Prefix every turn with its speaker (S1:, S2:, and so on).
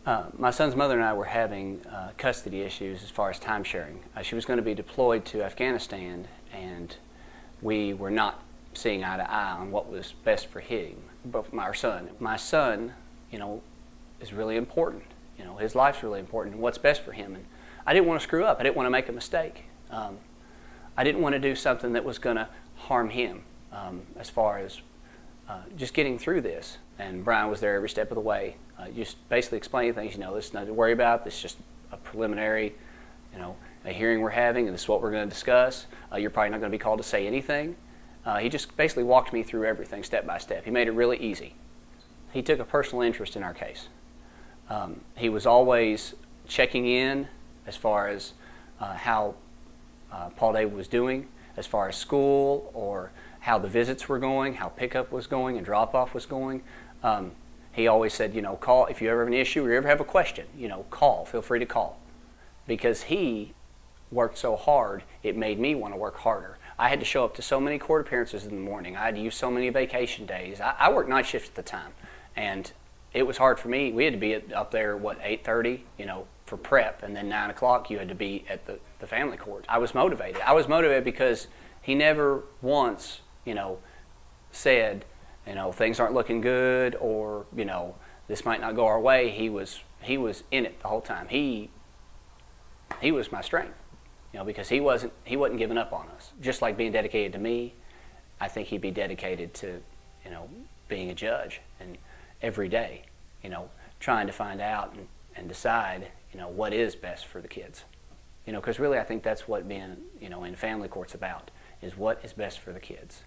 S1: My son's mother and I were having custody issues as far as time sharing. She was going to be deployed to Afghanistan, and we were not seeing eye to eye on what was best for him, but our son. My son, is really important. His life's really important, and what's best for him. And I didn't want to screw up. I didn't want to make a mistake. I didn't want to do something that was going to harm him as far as just getting through this. And Bryan was there every step of the way, just basically explaining things. This is nothing to worry about. This is just a preliminary, a hearing we're having, and this is what we're going to discuss. You're probably not going to be called to say anything. He just basically walked me through everything step by step. He made it really easy. He took a personal interest in our case. He was always checking in as far as how Paul David was doing, as far as school, or how the visits were going, how pickup was going and drop-off was going. He always said, call if you ever have an issue or you ever have a question, call, feel free to call. Because he worked so hard, it made me want to work harder. I had to show up to so many court appearances in the morning. I had to use so many vacation days. I worked night shifts at the time, and it was hard for me. We had to be up there, 8:30, for prep, and then 9 o'clock you had to be at the family court. I was motivated. I was motivated because he never once, said, things aren't looking good, or, this might not go our way. He was in it the whole time. He was my strength, because he wasn't giving up on us. Just like being dedicated to me, I think he'd be dedicated to, being a judge, and every day, trying to find out and decide, what is best for the kids. Because really I think that's what being, in family court's about, is what is best for the kids.